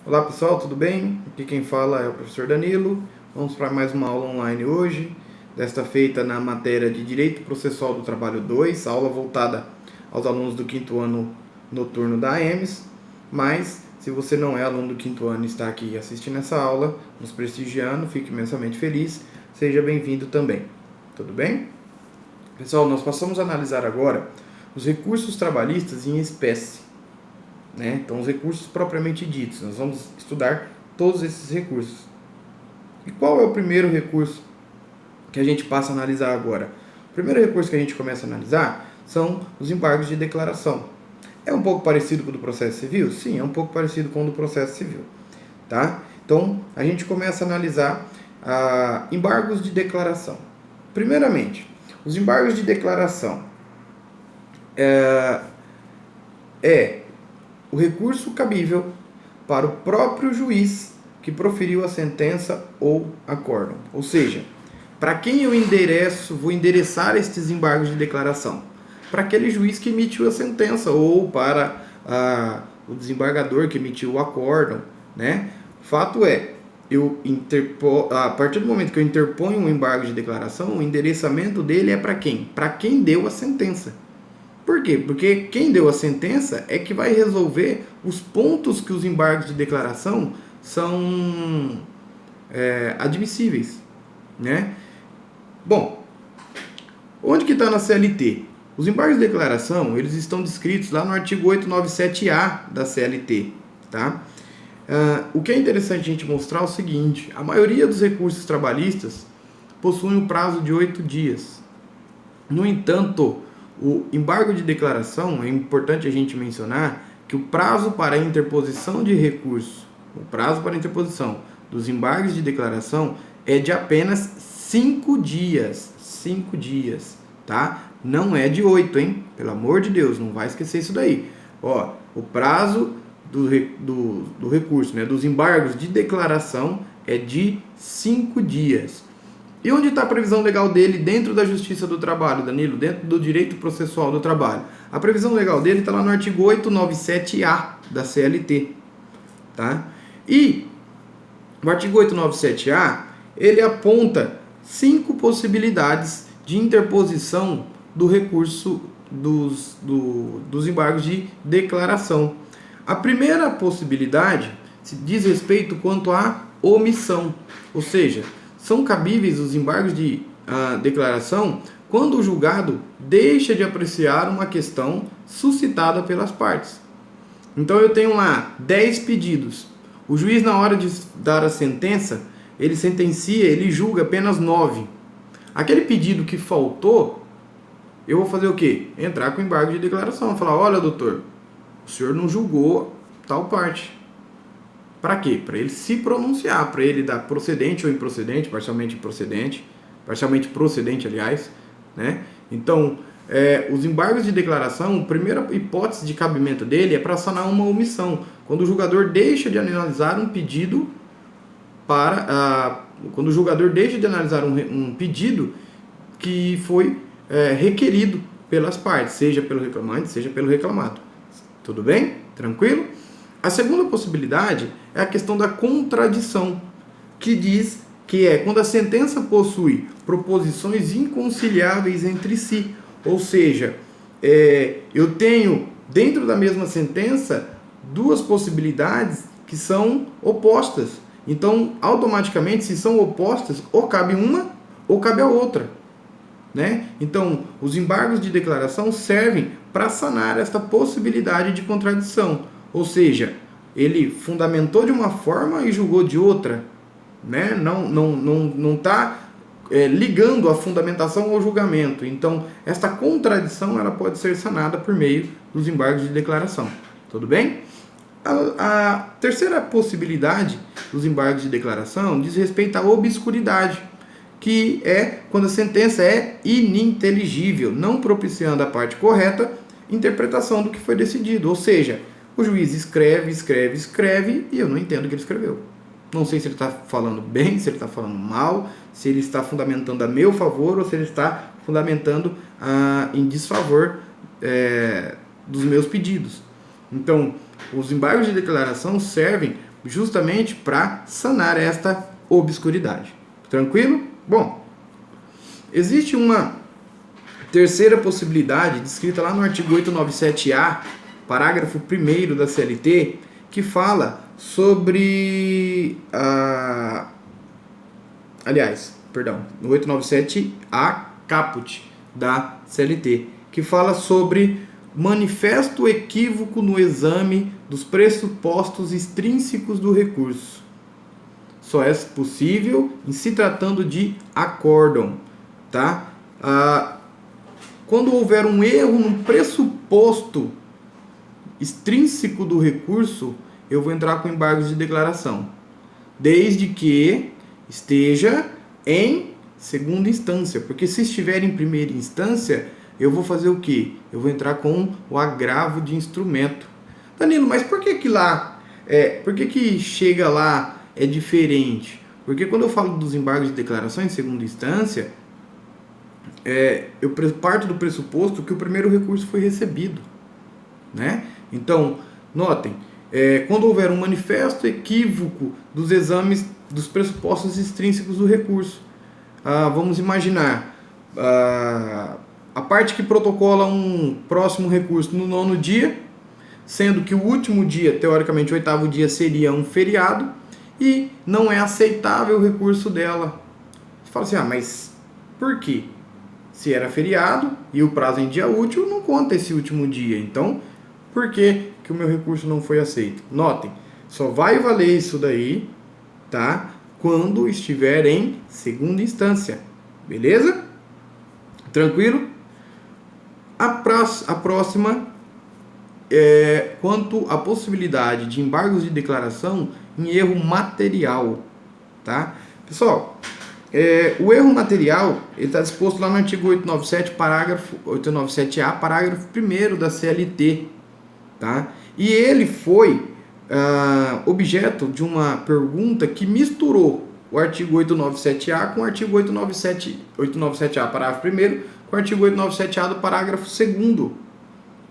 Olá pessoal, tudo bem? Aqui quem fala é o professor Danilo. Vamos para mais uma aula online hoje, desta feita na matéria de Direito Processual do Trabalho 2, aula voltada aos alunos do quinto ano noturno da AEMS. Mas, se você não é aluno do quinto ano e está aqui assistindo essa aula, nos prestigiando, fique imensamente feliz, seja bem-vindo também. Tudo bem? Pessoal, nós passamos a analisar agora os recursos trabalhistas em espécie. Então, os recursos propriamente ditos, nós vamos estudar todos esses recursos. E qual é o primeiro recurso que a gente passa a analisar agora? O primeiro recurso que a gente começa a analisar são os embargos de declaração. É um pouco parecido com o do processo civil? Sim, é um pouco parecido com o do processo civil. Tá? Então, a gente começa a analisar embargos de declaração. Primeiramente, os embargos de declaração é o recurso cabível para o próprio juiz que proferiu a sentença ou acórdão. Ou seja, para quem eu vou endereçar estes embargos de declaração? Para aquele juiz que emitiu a sentença ou para o desembargador que emitiu o acórdão, né? Fato é, a partir do momento que eu interponho um embargo de declaração, o endereçamento dele é para quem? Para quem deu a sentença. Por quê? Porque quem deu a sentença é que vai resolver os pontos que os embargos de declaração são admissíveis, né? Bom, onde que está na CLT? Os embargos de declaração, eles estão descritos lá no artigo 897-A da CLT, tá? O que é interessante a gente mostrar é o seguinte: a maioria dos recursos trabalhistas possuem um prazo de 8 dias. No entanto, o embargo de declaração, é importante a gente mencionar que o prazo para a interposição de recurso, o prazo para a interposição dos embargos de declaração é de apenas 5 dias. 5 dias, tá? Não é de 8, hein? Pelo amor de Deus, não vai esquecer isso daí. Ó, o prazo do recurso, né, dos embargos de declaração é de 5 dias. E onde está a previsão legal dele dentro da Justiça do Trabalho, Danilo? Dentro do Direito Processual do Trabalho. A previsão legal dele está lá no artigo 897-A da CLT. Tá? E o artigo 897-A, ele aponta 5 possibilidades de interposição do recurso dos embargos de declaração. A primeira possibilidade se diz respeito quanto à omissão, ou seja, são cabíveis os embargos de declaração quando o julgado deixa de apreciar uma questão suscitada pelas partes. Então eu tenho lá 10 pedidos. O juiz, na hora de dar a sentença, ele sentencia, ele julga apenas 9. Aquele pedido que faltou, eu vou fazer o quê? Entrar com embargo de declaração. Falar, olha, doutor, o senhor não julgou tal parte. Para quê? Para ele se pronunciar, para ele dar procedente ou improcedente, parcialmente procedente, aliás, né? Então, os embargos de declaração, a primeira hipótese de cabimento dele é para sanar uma omissão, quando o julgador deixa de analisar um pedido quando o julgador deixa de analisar um pedido que foi requerido pelas partes, seja pelo reclamante, seja pelo reclamado. Tudo bem? Tranquilo? A segunda possibilidade é a questão da contradição, que diz que é quando a sentença possui proposições inconciliáveis entre si. Ou seja, eu tenho dentro da mesma sentença duas possibilidades que são opostas. Então, automaticamente, se são opostas, ou cabe uma ou cabe a outra. Né? Então, os embargos de declaração servem para sanar esta possibilidade de contradição. Ou seja, ele fundamentou de uma forma e julgou de outra. Né? Não está ligando a fundamentação ao julgamento. Então, esta contradição ela pode ser sanada por meio dos embargos de declaração. Tudo bem? A terceira possibilidade dos embargos de declaração diz respeito à obscuridade, que é quando a sentença é ininteligível, não propiciando a parte correta interpretação do que foi decidido. Ou seja, o juiz escreve e eu não entendo o que ele escreveu. Não sei se ele está falando bem, se ele está falando mal, se ele está fundamentando a meu favor ou se ele está fundamentando em desfavor dos meus pedidos. Então, Os embargos de declaração servem justamente para sanar esta obscuridade. Tranquilo? Bom, existe uma terceira possibilidade, descrita lá no artigo 897-A, parágrafo 1º da CLT, que fala sobre no 897-A caput da CLT, que fala sobre manifesto equívoco no exame dos pressupostos extrínsecos do recurso. Só é possível em se tratando de acórdão, tá? Quando houver um erro no pressuposto extrínseco do recurso, eu vou entrar com embargos de declaração, desde que esteja em segunda instância, porque se estiver em primeira instância, eu vou fazer o quê? Eu vou entrar com o agravo de instrumento. Danilo, mas por que lá, por que chega lá é diferente? Porque quando eu falo dos embargos de declaração em segunda instância, eu parto do pressuposto que o primeiro recurso foi recebido, né? Então, notem, quando houver um manifesto equívoco dos exames dos pressupostos extrínsecos do recurso, vamos imaginar a parte que protocola um próximo recurso no 9º dia, sendo que o último dia, teoricamente o 8º dia, seria um feriado, e não é aceitável o recurso dela. Você fala assim, mas por quê? Se era feriado e o prazo em dia útil, não conta esse último dia. Então, por que o meu recurso não foi aceito? Notem, só vai valer isso daí, tá? Quando estiver em segunda instância. Beleza? Tranquilo? A próxima é quanto à possibilidade de embargos de declaração em erro material, tá? Pessoal, o erro material está disposto lá no artigo 897-A, parágrafo 1º da CLT, tá? E ele foi objeto de uma pergunta que misturou o artigo 897-A com o artigo 897-A, parágrafo 1º, com o artigo 897-A do parágrafo 2º,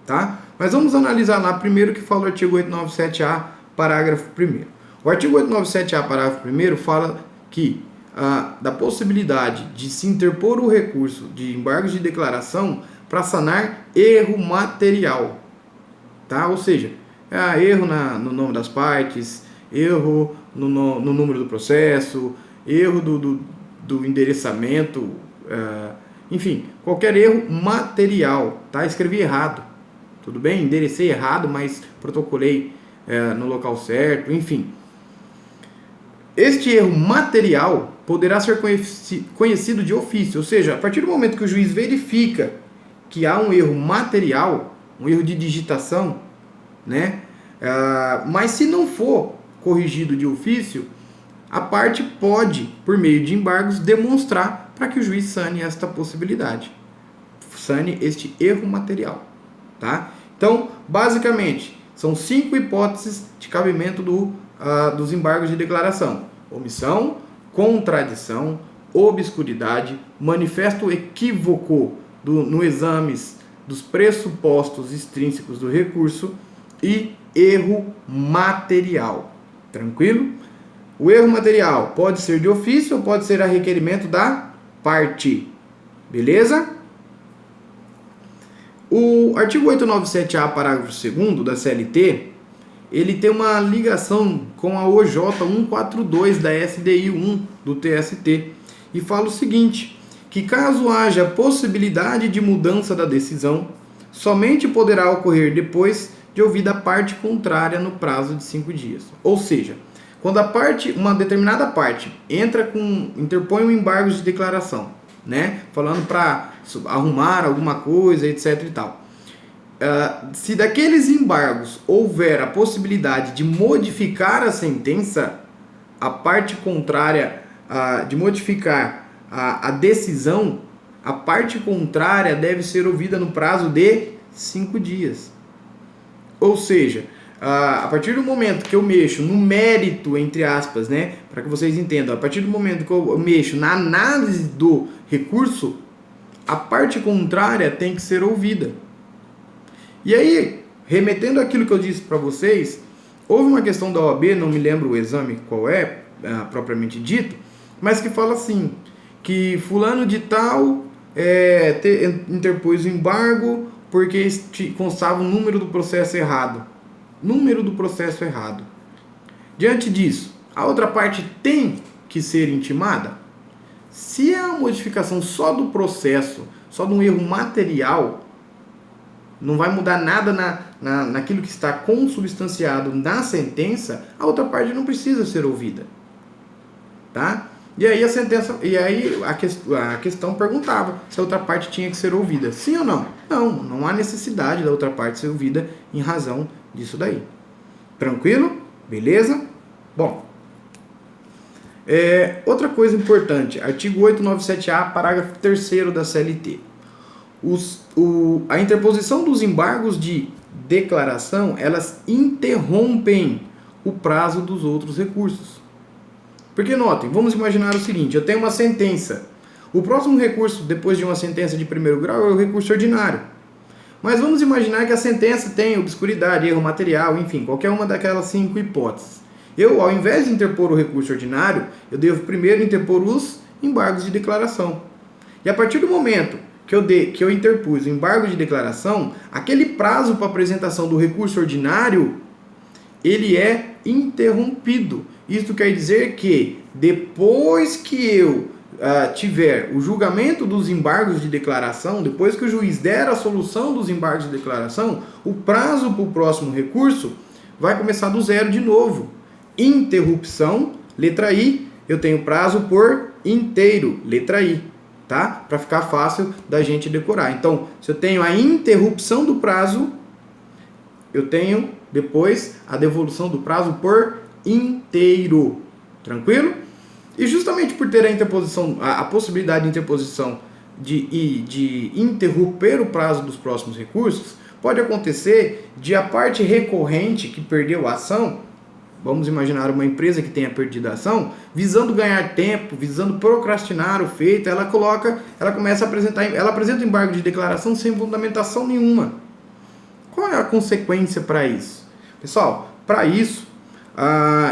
tá? Mas vamos analisar lá primeiro que fala o artigo 897-A, parágrafo 1º. O artigo 897-A, parágrafo 1º, fala que da possibilidade de se interpor o recurso de embargos de declaração para sanar erro material, tá? Ou seja, erro no nome das partes, erro no número do processo, erro do endereçamento, enfim, qualquer erro material, tá? Escrevi errado, tudo bem? Enderecei errado, mas protocolei no local certo, enfim. Este erro material poderá ser conhecido de ofício, ou seja, a partir do momento que o juiz verifica que há um erro material, um erro de digitação, né? Mas se não for corrigido de ofício, a parte pode, por meio de embargos, demonstrar para que o juiz sane esta possibilidade, sane este erro material, tá? Então, basicamente, são 5 hipóteses de cabimento dos embargos de declaração: omissão, contradição, obscuridade, manifesto equívoco no exames dos pressupostos extrínsecos do recurso e erro material. Tranquilo? O erro material pode ser de ofício ou pode ser a requerimento da parte. Beleza? O artigo 897-A, parágrafo 2º da CLT, ele tem uma ligação com a OJ 142 da SDI 1 do TST e fala o seguinte, que caso haja possibilidade de mudança da decisão, somente poderá ocorrer depois de ouvida a parte contrária no prazo de 5 dias. Ou seja, quando uma determinada parte interpõe um embargo de declaração, né, falando para arrumar alguma coisa, etc e tal. Se daqueles embargos houver a possibilidade de modificar a sentença, a parte contrária, de modificar a decisão, a parte contrária deve ser ouvida no prazo de 5 dias. Ou seja, a partir do momento que eu mexo no mérito, entre aspas, né, para que vocês entendam, a partir do momento que eu mexo na análise do recurso, a parte contrária tem que ser ouvida. E aí, remetendo àquilo que eu disse para vocês, houve uma questão da OAB, não me lembro o exame qual é, propriamente dito, mas que fala assim, que fulano de tal interpôs o embargo porque constava o número do processo errado. Número do processo errado. Diante disso, a outra parte tem que ser intimada? Se é uma modificação só do processo, só de um erro material, não vai mudar nada naquilo que está consubstanciado na sentença, a outra parte não precisa ser ouvida. Tá? E aí a questão perguntava se a outra parte tinha que ser ouvida. Sim ou não? Não há necessidade da outra parte ser ouvida em razão disso daí. Tranquilo? Beleza? Bom, outra coisa importante, artigo 897-A, parágrafo 3º da CLT. A interposição dos embargos de declaração, elas interrompem o prazo dos outros recursos. Porque notem, vamos imaginar o seguinte, eu tenho uma sentença. O próximo recurso, depois de uma sentença de primeiro grau, é o recurso ordinário. Mas vamos imaginar que a sentença tem obscuridade, erro material, enfim, qualquer uma daquelas 5 hipóteses. Eu, ao invés de interpor o recurso ordinário, eu devo primeiro interpor os embargos de declaração. E a partir do momento que eu interpus o embargo de declaração, aquele prazo para apresentação do recurso ordinário, ele é interrompido. Isto quer dizer que depois que eu tiver o julgamento dos embargos de declaração, depois que o juiz der a solução dos embargos de declaração, o prazo para o próximo recurso vai começar do zero de novo. Interrupção, letra I, eu tenho prazo por inteiro, letra I, tá? Para ficar fácil da gente decorar. Então, se eu tenho a interrupção do prazo, eu tenho depois a devolução do prazo por inteiro. Tranquilo? E justamente por ter a possibilidade de interposição de interromper o prazo dos próximos recursos, pode acontecer de a parte recorrente que perdeu a ação, vamos imaginar uma empresa que tenha perdido a ação, visando ganhar tempo, visando procrastinar o feito, ela apresenta o embargo de declaração sem fundamentação nenhuma. Qual é a consequência para isso? Pessoal, para isso,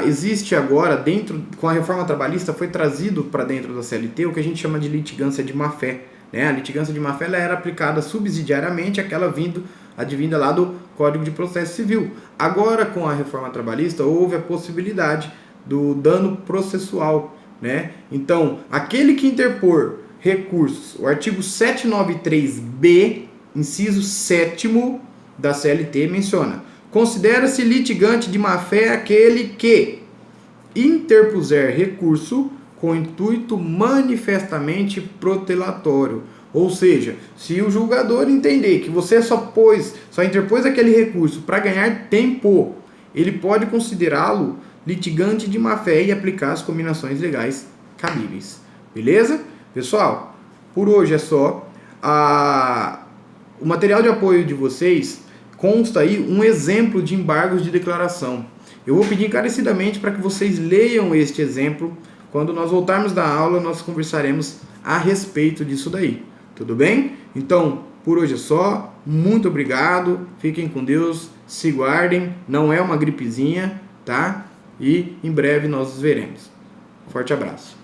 existe agora, com a reforma trabalhista, foi trazido para dentro da CLT o que a gente chama de litigância de má-fé. Né? A litigância de má-fé era aplicada subsidiariamente àquela advinda lá do Código de Processo Civil. Agora, com a reforma trabalhista, houve a possibilidade do dano processual. Né? Então, aquele que interpor recursos, o artigo 793B, inciso 7º da CLT menciona: considera-se litigante de má-fé aquele que interpuser recurso com intuito manifestamente protelatório. Ou seja, se o julgador entender que você só interpôs aquele recurso para ganhar tempo, ele pode considerá-lo litigante de má-fé e aplicar as combinações legais cabíveis. Beleza? Pessoal, por hoje é só. O material de apoio de vocês consta aí um exemplo de embargos de declaração. Eu vou pedir encarecidamente para que vocês leiam este exemplo. Quando nós voltarmos da aula, nós conversaremos a respeito disso daí. Tudo bem? Então, por hoje é só. Muito obrigado. Fiquem com Deus. Se guardem. Não é uma gripezinha, tá? E em breve nós nos veremos. Forte abraço.